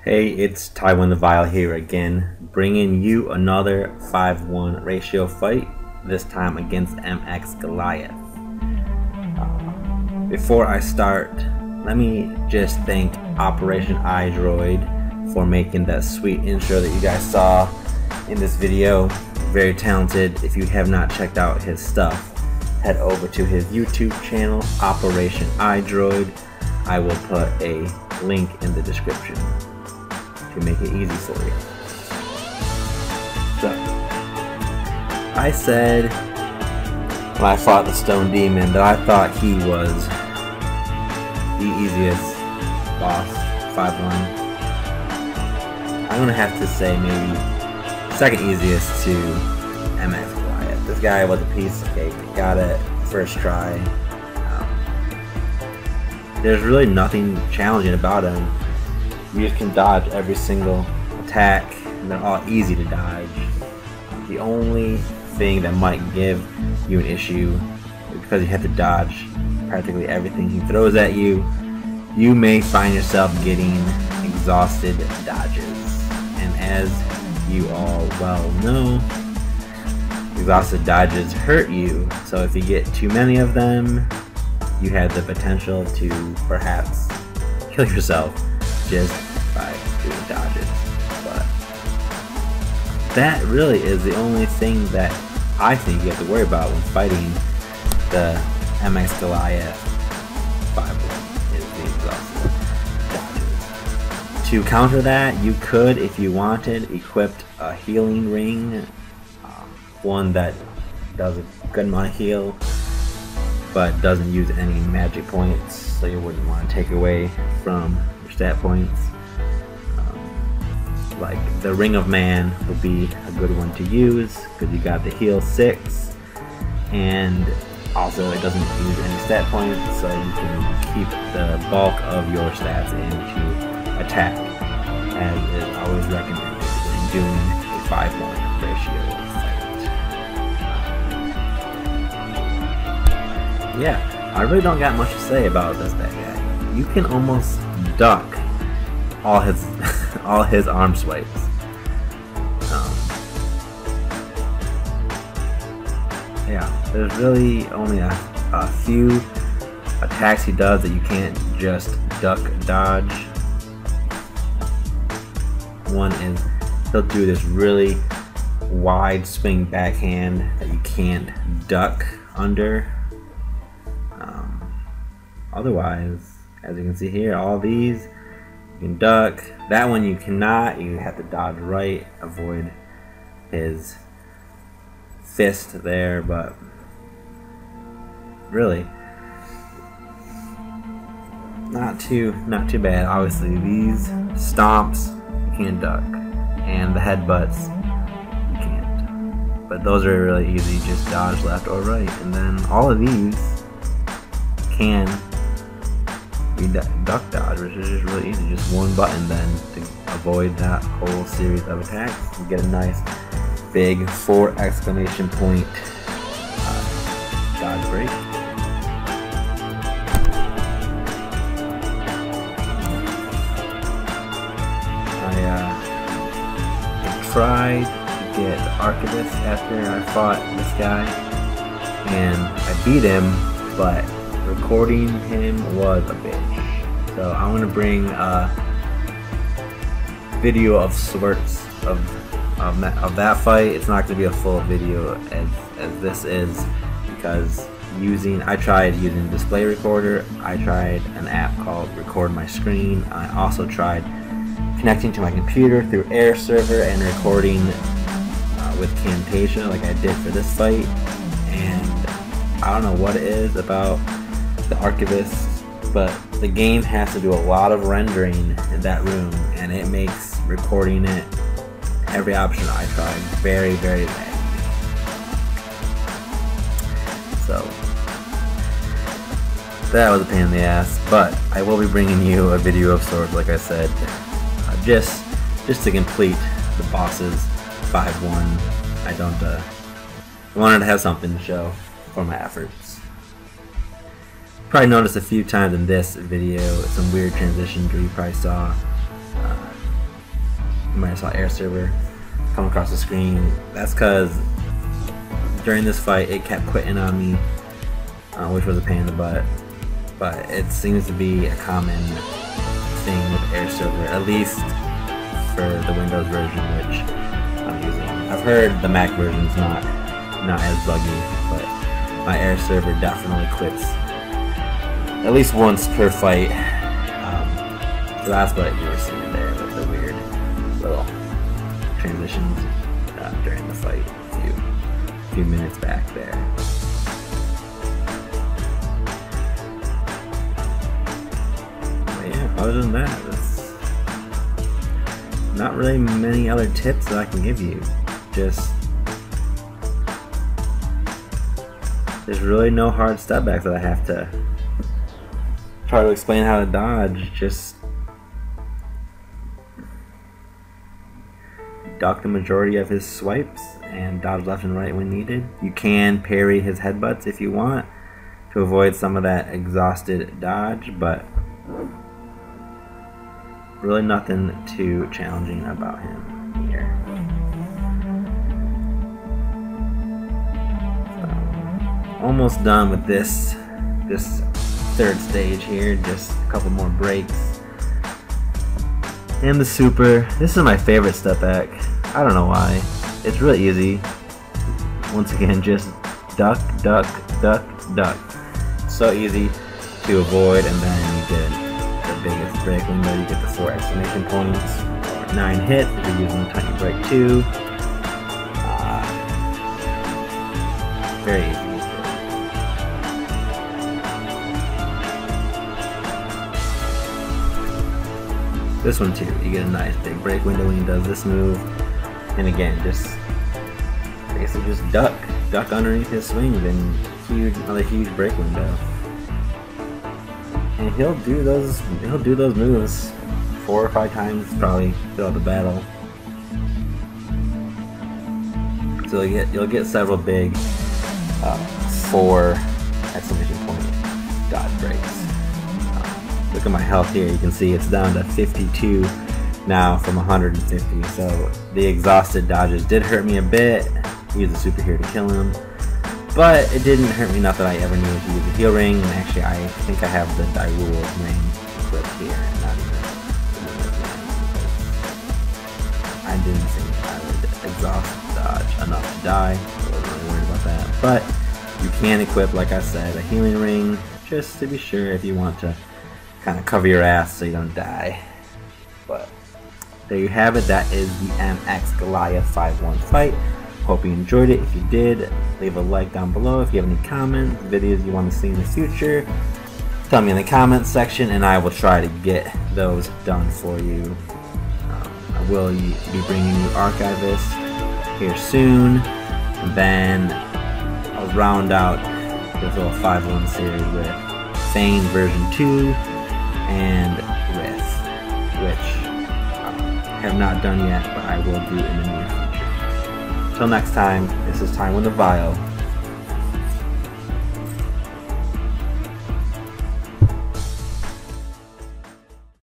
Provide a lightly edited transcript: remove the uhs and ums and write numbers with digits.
Hey, it's Taiwan the Vile here again, bringing you another 5-1 ratio fight, this time against MX-Goliath. Before I start, let me just thank Operation iDroid for making that sweet intro that you guys saw in this video. Very talented. If you have not checked out his stuff, head over to his YouTube channel, Operation iDroid. I will put a link in the description to make it easy for you. So, I said when I fought the Stone Demon that I thought he was the easiest boss, 5-1. I'm gonna have to say maybe second easiest to MX-Goliath. This guy was a piece of cake. Got it first try. There's really nothing challenging about him. You just can dodge every single attack, and they're all easy to dodge. The only thing that might give you an issue is because you have to dodge practically everything he throws at you. You may find yourself getting exhausted dodges, and as you all well know, exhausted dodges hurt you. So if you get too many of them, you have the potential to perhaps kill yourself just by doing dodges. But that really is the only thing that I think you have to worry about when fighting the MX-Goliath 5-1 is the exhausted dodges. To counter that, you could, if you wanted, equip a healing ring, one that does a good amount of heal but doesn't use any magic points, so you wouldn't want to take away from your stat points. Like the Ring of Man would be a good one to use because you got the heal 6, and also it doesn't use any stat points, so you can keep the bulk of your stats into attack, as is always recommended when doing a 5-1 ratio. Yeah, I really don't got much to say about that guy. You can almost duck all his all his arm swipes. Yeah, there's really only a few attacks he does that you can't just duck dodge. One is he'll do this really wide swing backhand that you can't duck under. Otherwise, as you can see here, all these you can duck. That one you cannot. You have to dodge right, avoid his fist there, but really not too bad. Obviously, these stomps you can't duck, and the headbutts you can't. But those are really easy. Just dodge left or right, and then all of these can be duck dodge, which is just really easy. Just one button then to avoid that whole series of attacks. You get a nice big 4 exclamation point dodge break. I tried to get the Archivist after I fought this guy, and I beat him, but recording him was a bitch. So I'm gonna bring a video of sorts of that fight. It's not gonna be a full video as this is, because I tried using display recorder. I tried an app called Record My Screen. I also tried connecting to my computer through Air Server and recording with Camtasia like I did for this fight. And I don't know what it is about the Archivist, but the game has to do a lot of rendering in that room, and it makes recording it, every option I tried, very, very laggy. So that was a pain in the ass, but I will be bringing you a video of sorts, like I said, just to complete the boss's 5-1. I wanted to have something to show for my efforts. Probably noticed a few times in this video some weird transitions where you probably saw You might have saw air server come across the screen. That's because during this fight it kept quitting on me, which was a pain in the butt. But it seems to be a common thing with air server, at least for the Windows version, which I'm using. I've heard the Mac version's not as buggy, but my air server definitely quits at least once per fight. So that's what you were seeing there with the weird little transitions during the fight a few minutes back there. But yeah, other than that, there's not really many other tips that I can give you. Just there's really no hard step backs that I have to try to explain how to dodge. Just duck the majority of his swipes and dodge left and right when needed. You can parry his headbutts if you want to avoid some of that exhausted dodge, but really nothing too challenging about him here. So, almost done with this third stage here. Just a couple more breaks. And the super. This is my favorite step back. I don't know why. It's really easy. Once again, just duck, duck, duck, duck. So easy to avoid, and then you get the biggest break window. You get the 4 exclamation points, 9 hits if you're using Tiny Break 2. Very easy. This one too, you get a nice big break window when he does this move. And again, just basically just duck underneath his swings and another huge break window. And he'll do those moves 4 or 5 times probably throughout the battle. So you'll get several big 4 exclamation point dodge breaks. Look at my health here. You can see it's down to 52 now from 150. So the exhausted dodges did hurt me a bit. Use the super here to kill him, but it didn't hurt me enough that I ever needed to use a heal ring. And actually, I think I have the Dairul ring equipped here. Not even I didn't think I would exhaust dodge enough to die. So I wasn't really worried about that. But you can equip, like I said, a healing ring just to be sure if you want to kind of cover your ass so you don't die. But there you have it. That is the MX-Goliath 5-1 fight. Hope you enjoyed it. If you did, leave a like down below. If you have any comments, videos you want to see in the future, tell me in the comments section and I will try to get those done for you. I will be bringing you Archivist here soon, and then I'll round out this little 5-1 series with Fane version 2 and Rift, which I have not done yet, but I will do in the near future. Till next time, this is Time with the Vial.